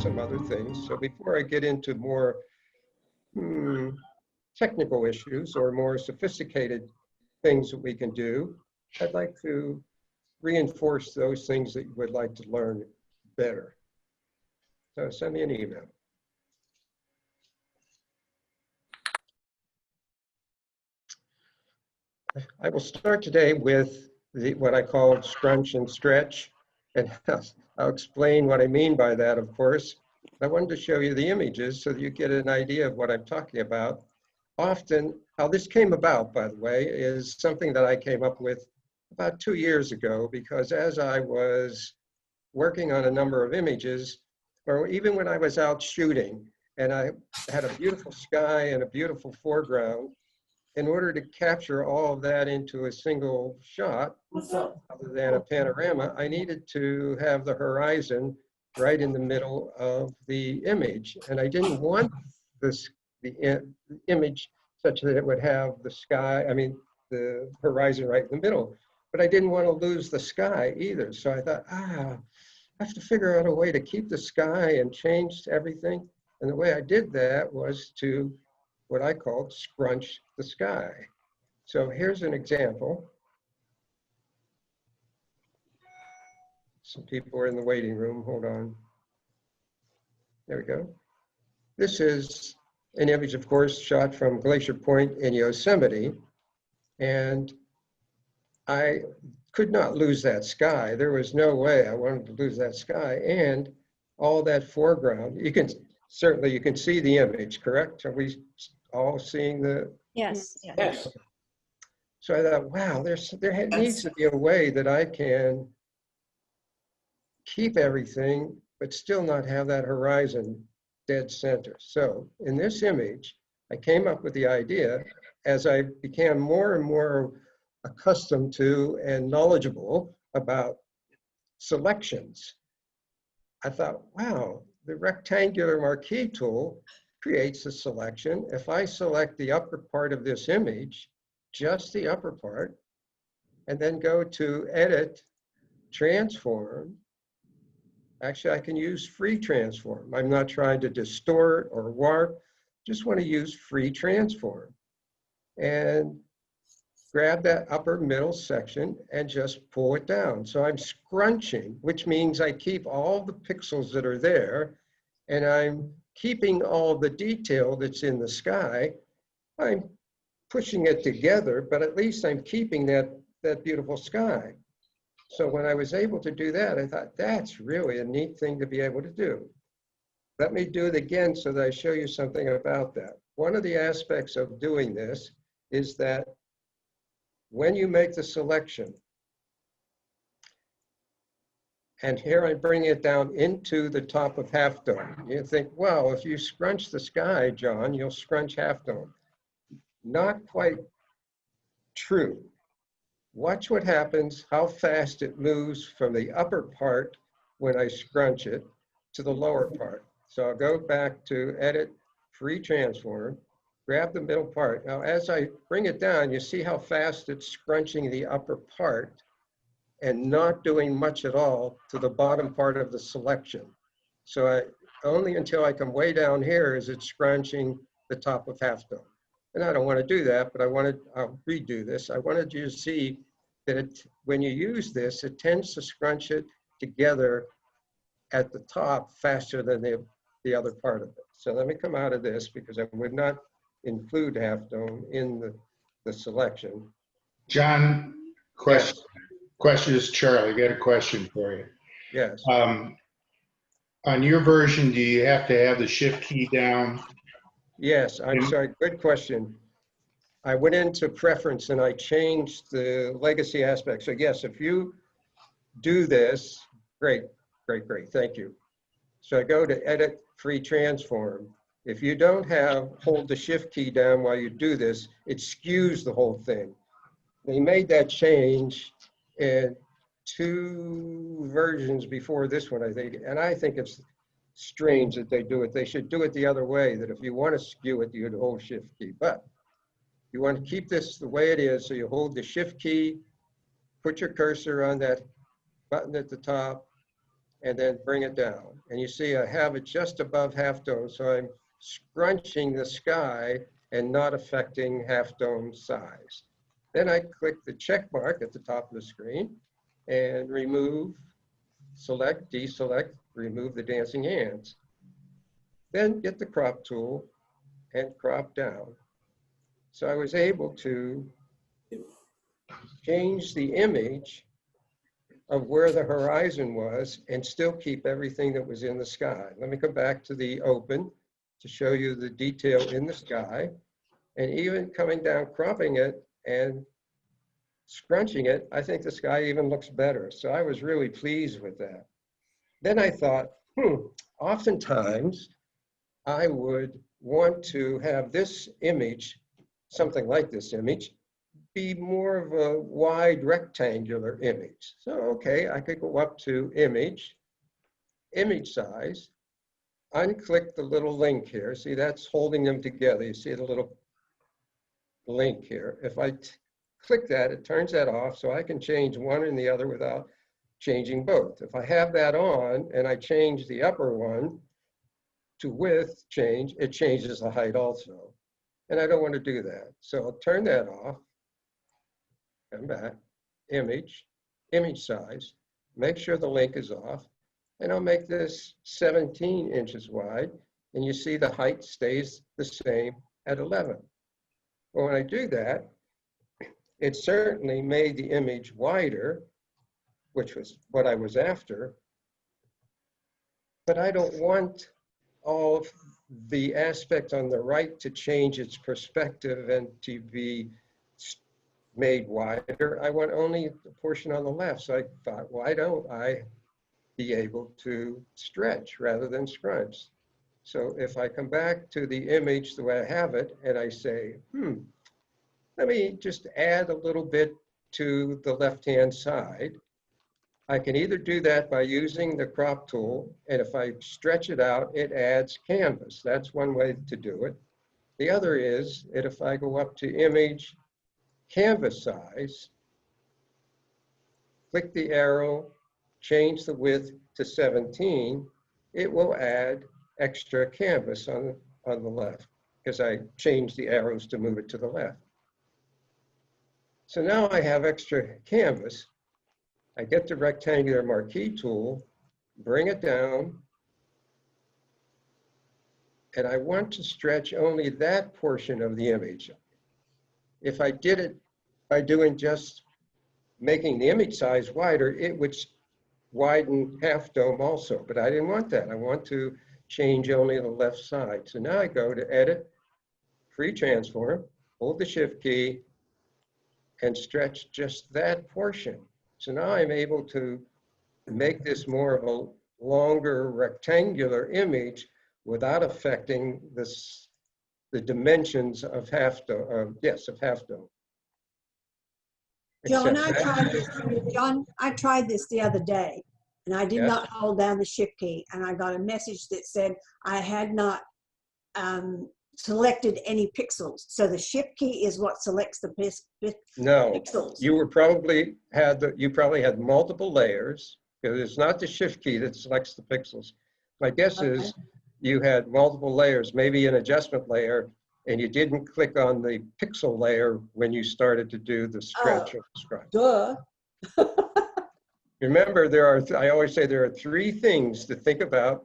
some other things. So before I get into more technical issues or more sophisticated things that we can do, I'd like to reinforce those things that you would like to learn better. So send me an email. I will start today with what I call scrunch and stretch, and I'll explain what I mean by that, of course. I wanted to show you the images so that you get an idea of what I'm talking about. Often, how this came about, by the way, is something that I came up with about 2 years ago, because as I was working on a number of images, or even when I was out shooting, and I had a beautiful sky and a beautiful foreground, in order to capture all of that into a single shot, other than a panorama, I needed to have the horizon right in the middle of the image. And I didn't want the image such that it would have the sky, the horizon right in the middle. But I didn't want to lose the sky either. So I thought, I have to figure out a way to keep the sky and change everything. And the way I did that was to what I called scrunch the sky. So here's an example. Some people are in the waiting room, hold on. There we go. This is an image, of course, shot from Glacier Point in Yosemite. And I could not lose that sky. There was no way I wanted to lose that sky. And all that foreground, you can see the image, correct? Are we all seeing the? Yes. Yes. So I thought, wow, there needs to be a way that I can keep everything, but still not have that horizon dead center. So in this image, I came up with the idea as I became more and more accustomed to and knowledgeable about selections. I thought, wow, the rectangular marquee tool creates a selection. If I select the upper part of this image, just the upper part, and then go to Edit, Transform, actually I can use Free Transform. I'm not trying to distort or warp, just want to use Free Transform. And grab that upper middle section and just pull it down. So I'm scrunching, which means I keep all the pixels that are there, and I'm keeping all the detail that's in the sky. I'm pushing it together, but at least I'm keeping that beautiful sky. So when I was able to do that, I thought, that's really a neat thing to be able to do. Let me do it again so that I show you something about that. One of the aspects of doing this is that when you make the selection, and here I bring it down into the top of Half Dome. You think, well, if you scrunch the sky, John, you'll scrunch Half Dome. Not quite true. Watch what happens, how fast it moves from the upper part when I scrunch it to the lower part. So I'll go back to Edit, Free Transform, grab the middle part. Now, as I bring it down, you see how fast it's scrunching the upper part and not doing much at all to the bottom part of the selection. So only until I come way down here is it scrunching the top of Half Dome. And I don't want to do that, but I'll redo this. I wanted you to see that when you use this, it tends to scrunch it together at the top faster than the other part of it. So let me come out of this because I would not include Half Dome in the selection. John, question. Yes. Question is Charlie. I got a question for you. Yes. On your version, do you have to have the shift key down? Yes, I'm sorry, good question. I went into preference and I changed the legacy aspect. So yes, if you do this, great, thank you. So I go to Edit, Free Transform. If you don't hold the shift key down while you do this, it skews the whole thing. They made that change in 2 versions before this one, I think, and I think it's strange that they do it. They should do it the other way, that if you want to skew it, you'd hold shift key. But you want to keep this the way it is, so you hold the shift key, put your cursor on that button at the top, and then bring it down. And you see I have it just above half dome, so I'm scrunching the sky and not affecting half dome size. Then I click the check mark at the top of the screen and remove, select, deselect, remove the dancing ants. Then get the crop tool and crop down. So I was able to change the image of where the horizon was and still keep everything that was in the sky. Let me come back to the open to show you the detail in the sky. And even coming down, cropping it and scrunching it, I think the sky even looks better. So I was really pleased with that. Then I thought, oftentimes I would want to have this image, something like this image, be more of a wide rectangular image. So, okay, I could go up to image size, unclick the little link here. See, that's holding them together. You see the little link here. If I click that, it turns that off, so I can change one and the other without changing both. If I have that on and I change the upper one to width change, it changes the height also. And I don't want to do that. So I'll turn that off, come back, image size, make sure the link is off, and I'll make this 17 inches wide. And you see the height stays the same at 11. Well, when I do that, it certainly made the image wider, which was what I was after, but I don't want all of the aspect on the right to change its perspective and to be made wider. I want only the portion on the left. So I thought, why don't I be able to stretch rather than scrunch? So if I come back to the image the way I have it and I say, let me just add a little bit to the left-hand side. I can either do that by using the crop tool, and if I stretch it out, it adds canvas. That's one way to do it. The other is that if I go up to image, canvas size, click the arrow, change the width to 17, it will add extra canvas on the left because I changed the arrows to move it to the left. So now I have extra canvas. I get the rectangular marquee tool, bring it down, and I want to stretch only that portion of the image. If I did it by doing just making the image size wider, it would widen half dome also, but I didn't want that. I want to change only the left side. So now I go to edit, free transform, hold the shift key, and stretch just that portion. So now I'm able to make this more of a longer rectangular image without affecting the dimensions of half dome, of half dome. John, I tried this the other day, and I did not hold down the shift key, and I got a message that said I had not selected any pixels. So the shift key is what selects the pixels. You probably had multiple layers, because it's not the shift key that selects the pixels. My guess is you had multiple layers, maybe an adjustment layer, and you didn't click on the pixel layer when you started to do the stretch or the scrunch. Duh. Remember, I always say there are three things to think about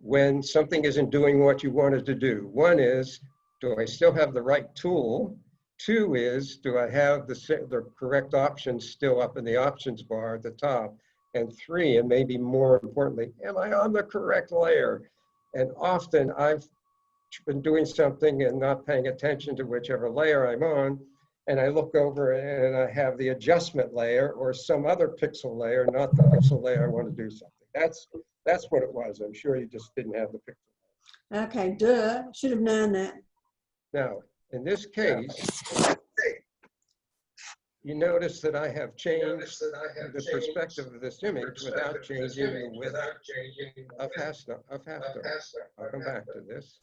when something isn't doing what you wanted to do. One is, do I still have the right tool? Two is, do I have the correct options still up in the options bar at the top? And three, and maybe more importantly, am I on the correct layer? And often I've been doing something and not paying attention to whichever layer I'm on, and I look over and I have the adjustment layer or some other pixel layer, not the pixel layer I want to do something. That's what it was. I'm sure you just didn't have the pixel. Okay, duh. Should have known that. Now, in this case, you notice that I have changed the perspective of this image without changing the width of half dome. I'll come back to this.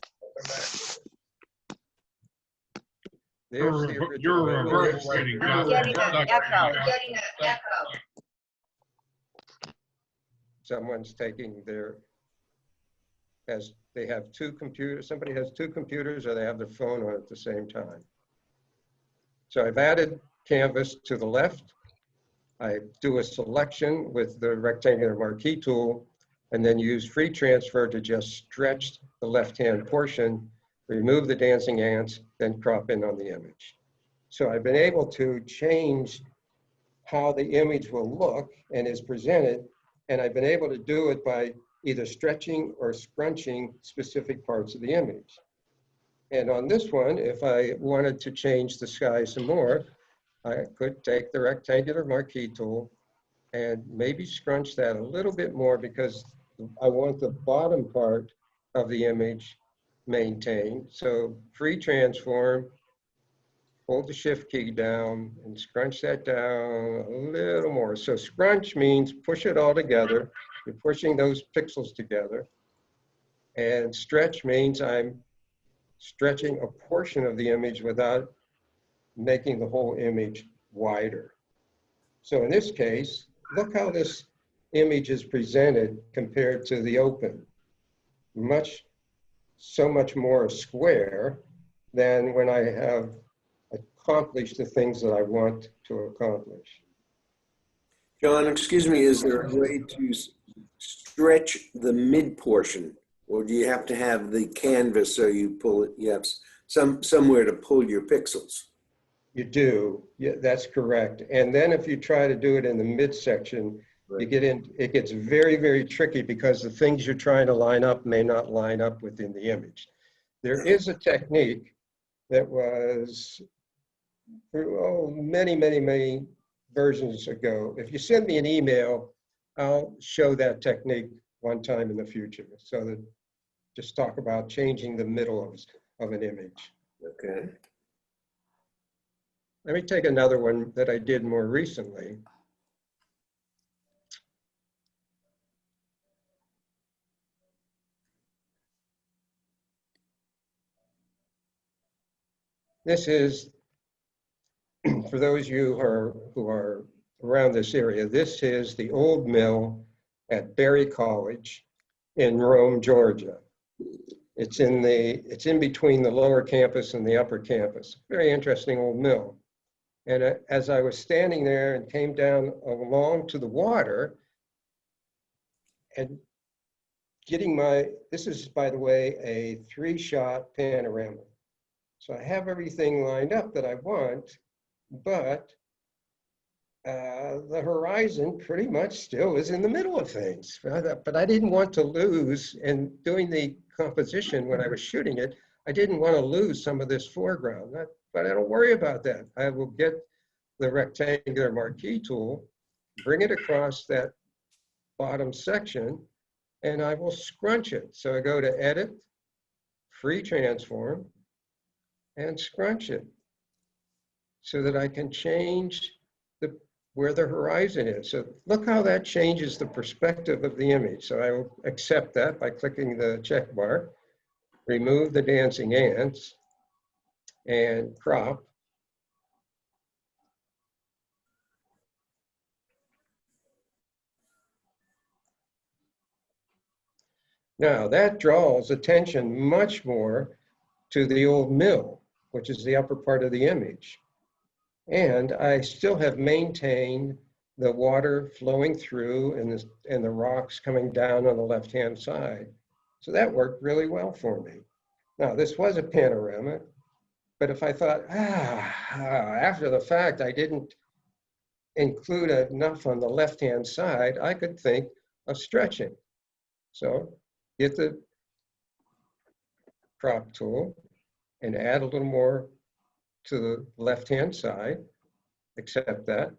There's the original. You're reverberating. Getting an echo. someone's taking their, as they have two computers, somebody has two computers or they have their phone on at the same time. So I've added canvas to the left. I do a selection with the rectangular marquee tool and then use free transfer to just stretch the left-hand portion, remove the dancing ants, then crop in on the image. So I've been able to change how the image will look and is presented, and I've been able to do it by either stretching or scrunching specific parts of the image. And on this one, if I wanted to change the sky some more, I could take the rectangular marquee tool and maybe scrunch that a little bit more because I want the bottom part of the image maintained. So free transform, hold the shift key down and scrunch that down a little more. So scrunch means push it all together. You're pushing those pixels together. And stretch means I'm stretching a portion of the image without making the whole image wider. So in this case, look how this image is presented compared to the open. So much more square than when I have accomplish the things that I want to accomplish. John, excuse me, is there a way to stretch the mid portion, or do you have to have the canvas so you pull it? You have somewhere to pull your pixels. You do, yeah, that's correct. And then if you try to do it in the midsection, Right. you get in, it gets very, very tricky because the things you're trying to line up may not line up within the image. There is a technique that was many versions ago. If you send me an email, I'll show that technique one time in the future. So that just talk about changing the middle of an image. Okay. Let me take another one that I did more recently. This is, for those of you who are around this area, this is the old mill at Berry College in Rome, Georgia. It's in between the lower campus and the upper campus. Very interesting old mill. And as I was standing there and came down along to the water and getting this is, by the way, a 3-shot panorama. So I have everything lined up that I want, but the horizon pretty much still is in the middle of things. But I didn't want to lose, and doing the composition when I was shooting it, I didn't want to lose some of this foreground. But I don't worry about that. I will get the rectangular marquee tool, bring it across that bottom section, and I will scrunch it. So I go to Edit, Free Transform, and scrunch it so that I can change where the horizon is. So look how that changes the perspective of the image. So I will accept that by clicking the check bar, remove the dancing ants, and crop. Now that draws attention much more to the old mill, which is the upper part of the image. And I still have maintained the water flowing through and the rocks coming down on the left-hand side. So that worked really well for me. Now, this was a panorama, but if I thought, after the fact, I didn't include enough on the left-hand side, I could think of stretching. So get the crop tool and add a little more to the left-hand side, accept that,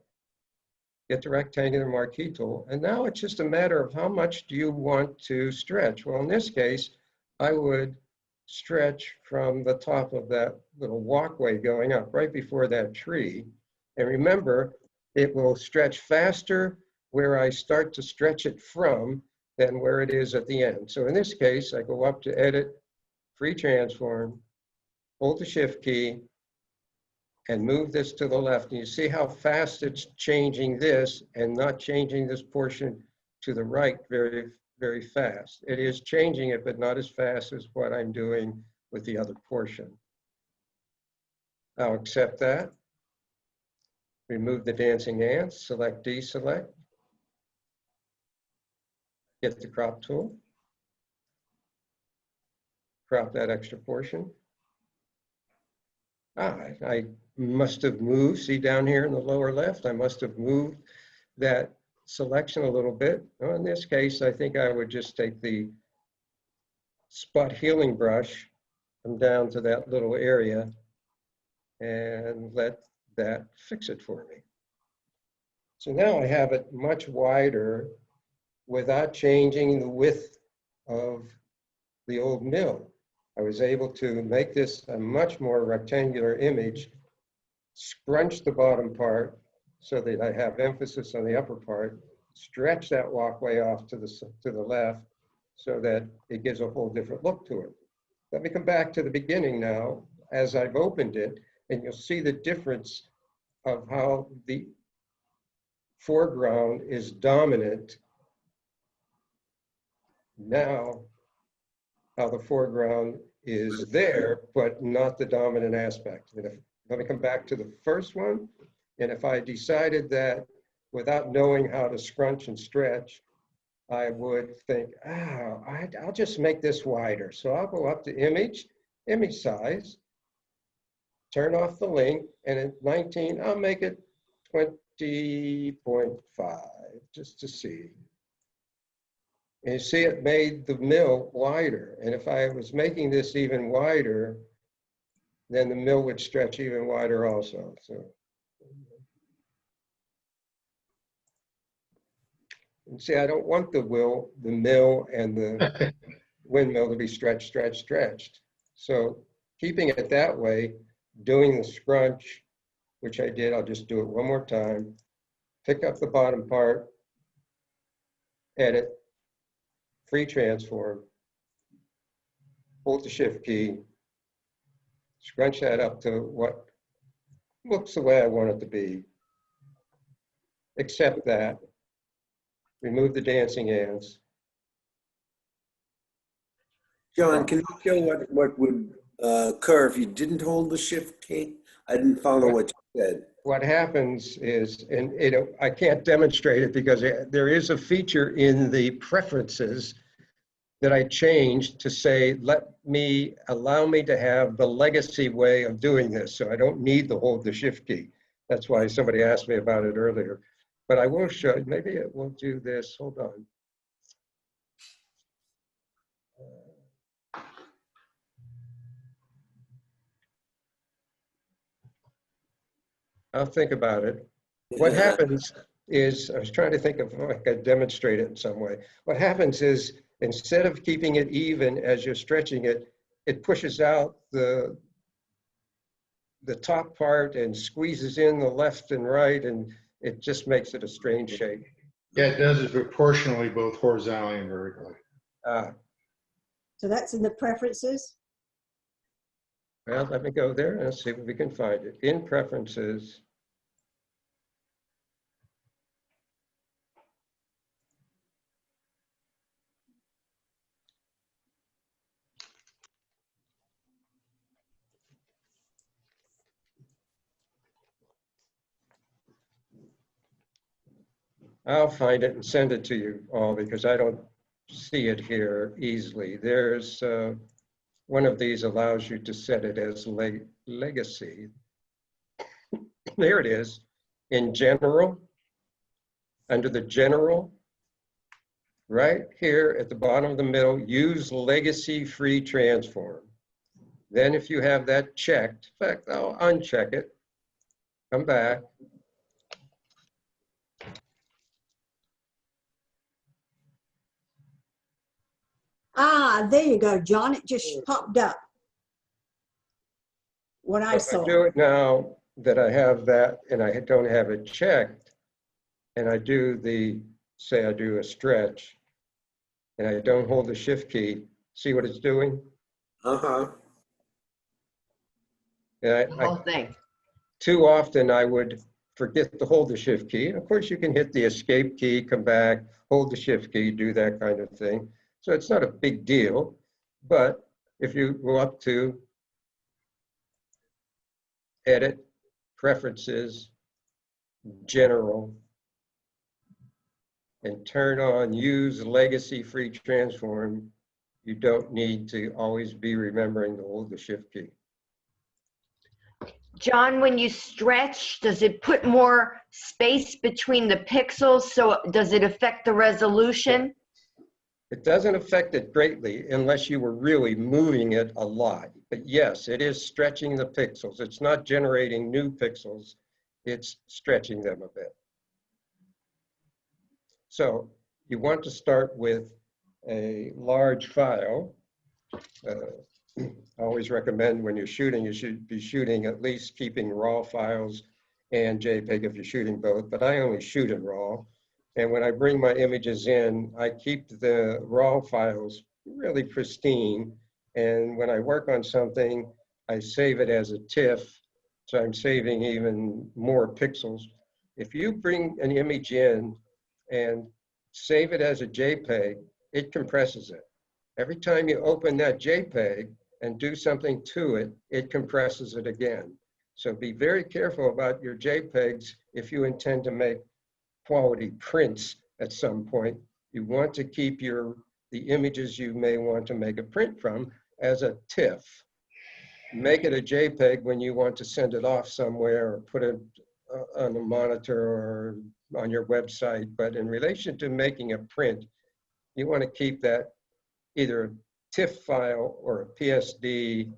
get the rectangular marquee tool, and now it's just a matter of how much do you want to stretch. Well, in this case, I would stretch from the top of that little walkway going up right before that tree. And remember, it will stretch faster where I start to stretch it from than where it is at the end. So in this case, I go up to Edit, Free Transform, hold the Shift key, and move this to the left. And you see how fast it's changing this and not changing this portion to the right very, very fast. It is changing it, but not as fast as what I'm doing with the other portion. I'll accept that. Remove the dancing ants, select deselect. Get the crop tool. Crop that extra portion. I must have moved, see down here in the lower left, I must have moved that selection a little bit. Well, in this case, I think I would just take the spot healing brush, come down to that little area and let that fix it for me. So now I have it much wider without changing the width of the old mill. I was able to make this a much more rectangular image, scrunch the bottom part so that I have emphasis on the upper part, stretch that walkway off to the left so that it gives a whole different look to it. Let me come back to the beginning now as I've opened it, and you'll see the difference of how the foreground is dominant. Now, how the foreground is there, but not the dominant aspect. And let me come back to the first one. And if I decided that without knowing how to scrunch and stretch, I would think, I'll just make this wider. So I'll go up to image size, turn off the link, and at 19, I'll make it 20.5, just to see. And you see it made the mill wider. And if I was making this even wider, then the mill would stretch even wider also. So, and see, I don't want the mill and the windmill to be stretched. So keeping it that way, doing the scrunch, which I did, I'll just do it one more time. Pick up the bottom part, edit, free transform, hold the shift key, scrunch that up to what looks the way I want it to be. Accept that, remove the dancing ants. John, can you show what would occur if you didn't hold the shift key? I didn't follow what you said. What happens is, and I can't demonstrate it because there is a feature in the preferences that I changed to say, allow me to have the legacy way of doing this. So I don't need to hold the shift key. That's why somebody asked me about it earlier. But I will show you, maybe it will do this, hold on. I'll think about it. What happens is, I was trying to think of if I could demonstrate it in some way. What happens is, instead of keeping it even as you're stretching it, it pushes out the top part and squeezes in the left and right, and it just makes it a strange shape. Yeah, it does it proportionally, both horizontally and vertically. So that's in the preferences. Well, let me go there and see if we can find it. In preferences. I'll find it and send it to you all because I don't see it here easily. There's one of these allows you to set it as legacy. There it is. In general, under the general, right here at the bottom of the middle, use legacy free transform. Then if you have that checked, in fact, I'll uncheck it, come back. There you go, John. It just popped up. What I saw. I do it now that I have that and I don't have it checked, and I do say I do a stretch, and I don't hold the shift key. See what it's doing? Uh-huh. And The whole thing. too often I would forget to hold the shift key. Of course, you can hit the escape key, come back, hold the shift key, do that kind of thing. So it's not a big deal. But if you go up to Edit, Preferences, General, and turn on Use Legacy Free Transform, you don't need to always be remembering to hold the shift key. John, when you stretch, does it put more space between the pixels? So does it affect the resolution? It doesn't affect it greatly unless you were really moving it a lot. But yes, it is stretching the pixels. It's not generating new pixels. It's stretching them a bit. So you want to start with a large file. I always recommend when you're shooting, you should be shooting at least keeping RAW files and JPEG if you're shooting both, but I only shoot in RAW. And when I bring my images in, I keep the RAW files really pristine. And when I work on something, I save it as a TIFF, so I'm saving even more pixels. If you bring an image in and save it as a JPEG, it compresses it. Every time you open that JPEG and do something to it, it compresses it again. So be very careful about your JPEGs if you intend to make quality prints at some point. You want to keep the images you may want to make a print from as a TIFF. Make it a JPEG when you want to send it off somewhere or put it on a monitor or on your website. But in relation to making a print, you want to keep that either a TIFF file or a PSD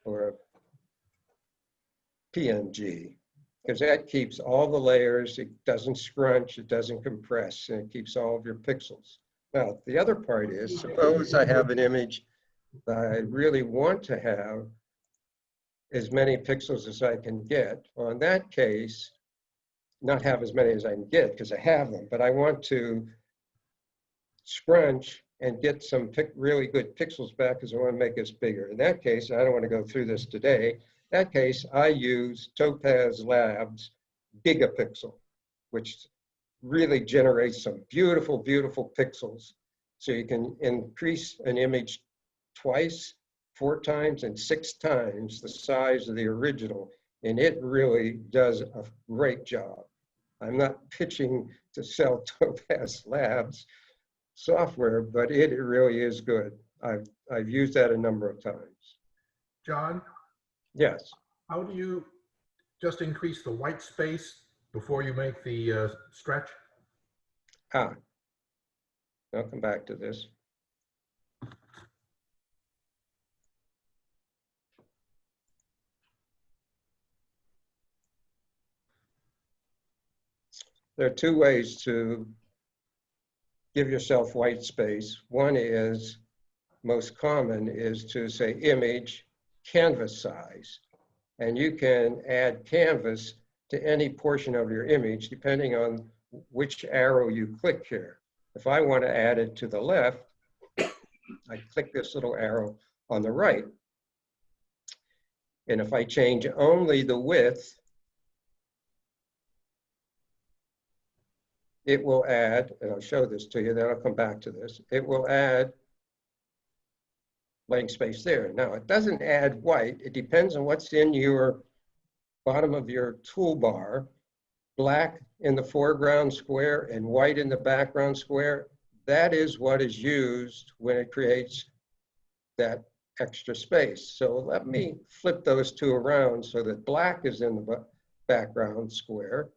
or a PNG, because that keeps all the layers. It doesn't scrunch, it doesn't compress, and it keeps all of your pixels. Now, the other part is, suppose I have an image that I really want to have as many pixels as I can get. Well, in that case, not have as many as I can get because I have them, but I want to scrunch and get some really good pixels back because I want to make this bigger. In that case, I don't want to go through this today. In that case, I use Topaz Labs Gigapixel, which really generates some beautiful, beautiful pixels. So you can increase an image twice, 4 times, and 6 times the size of the original. And it really does a great job. I'm not pitching to sell Topaz Labs software, but it really is good. I've used that a number of times. John, Yes. how do you just increase the white space before you make the stretch? I'll come back to this. There are 2 ways to give yourself white space. One is, most common, is to say image, canvas size. And you can add canvas to any portion of your image depending on which arrow you click here. If I want to add it to the left, I click this little arrow on the right. And if I change only the width, it will add, and I'll show this to you, then I'll come back to this. It will add blank space there. Now, it doesn't add white. It depends on what's in your bottom of your toolbar. Black in the foreground square and white in the background square. That is what is used when it creates that extra space. So let me flip those 2 around so that black is in the background square.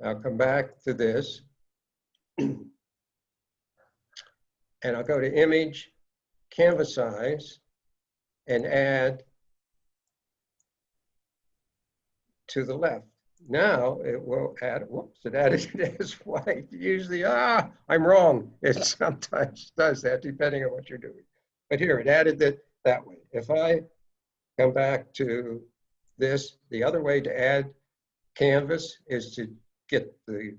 I'll come back to this. And I'll go to image, canvas size, and add to the left. Now it will add, whoops, it added it as white. Usually, I'm wrong. It sometimes does that depending on what you're doing. But here, it added it that way. If I come back to this, the other way to add canvas is to get the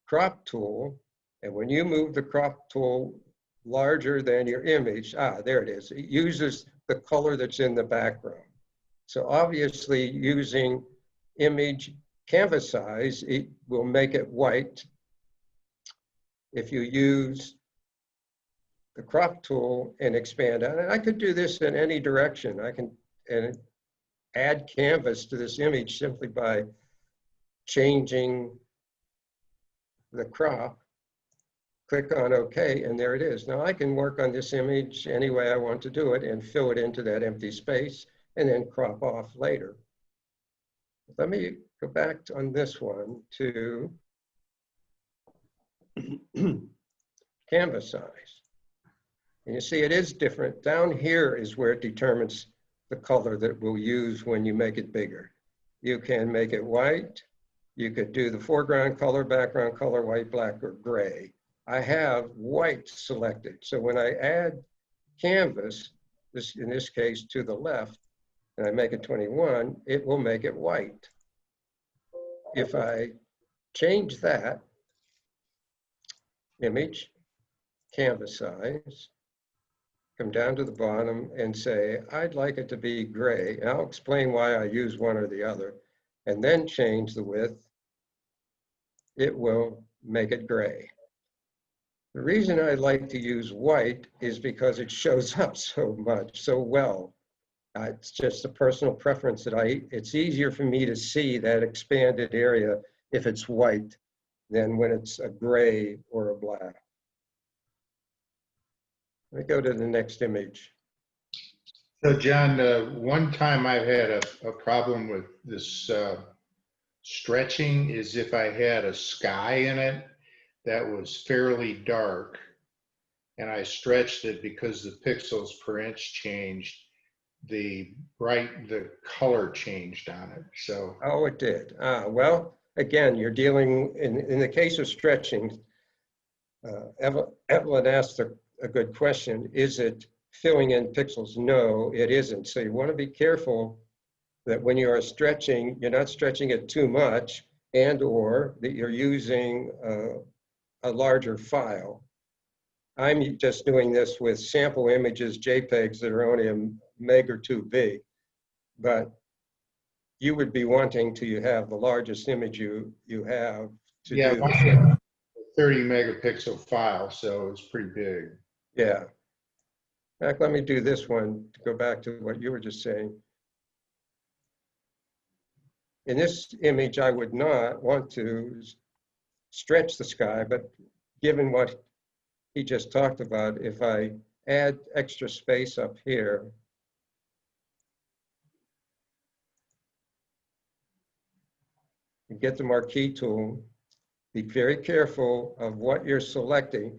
crop tool, and when you move the crop tool larger than your image, there it is. It uses the color that's in the background. So obviously using image, canvas size, it will make it white if you use the crop tool and expand on it. I could do this in any direction. I can add canvas to this image simply by changing the crop, click on OK, and there it is. Now I can work on this image any way I want to do it and fill it into that empty space and then crop off later. Let me go back on this one to canvas size. And you see it is different. Down here is where it determines the color that we'll use when you make it bigger. You can make it white. You could do the foreground color, background color, white, black, or gray. I have white selected. So when I add canvas, in this case to the left, and I make it 21, it will make it white. If I change that image, canvas size, come down to the bottom and say, I'd like it to be gray. And I'll explain why I use one or the other, and then change the width, it will make it gray. The reason I like to use white is because it shows up so much, so well. It's just a personal preference that it's easier for me to see that expanded area if it's white than when it's a gray or a black. Let me go to the next image. So John, one time I've had a problem with this stretching is if I had a sky in it that was fairly dark and I stretched it because the pixels per inch changed, the color changed on it. So Oh, it did. Well, again, you're dealing, in the case of stretching, Evelyn asked a good question. Is it filling in pixels? No, it isn't. So you want to be careful that when you are stretching, you're not stretching it too much, and or that you're using a larger file. I'm just doing this with sample images, JPEGs that are only a meg or two big, but you would be wanting to have the largest image you have to yeah, do. mine had a 30 megapixel file, so it's pretty big. Yeah. In fact, let me do this one to go back to what you were just saying. In this image, I would not want to stretch the sky, but given what he just talked about, if I add extra space up here, and get the marquee tool, be very careful of what you're selecting.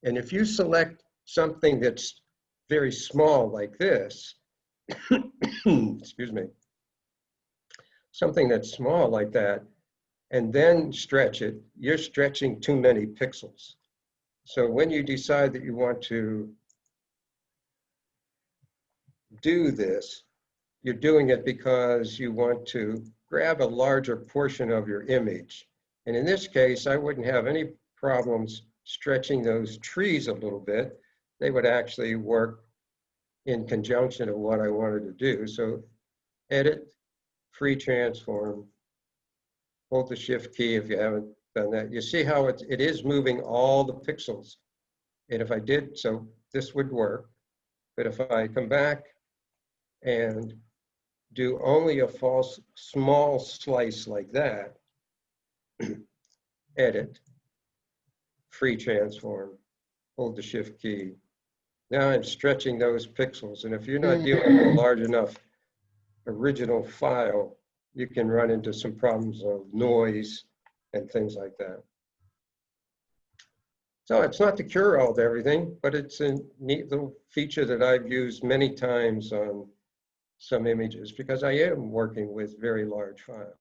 And if you select something that's very small like this, excuse me, something that's small like that, and then stretch it, you're stretching too many pixels. So when you decide that you want to do this, you're doing it because you want to grab a larger portion of your image. And in this case, I wouldn't have any problems stretching those trees a little bit. They would actually work in conjunction of what I wanted to do. So edit, free transform, hold the shift key if you haven't done that. You see how it is moving all the pixels. And if I did, so this would work. But if I come back and do only a small slice like that, edit, free transform, hold the shift key. Now I'm stretching those pixels. And if you're not dealing with a large enough original file, you can run into some problems of noise and things like that. So it's not the cure-all to everything, but it's a neat little feature that I've used many times on some images because I am working with very large files.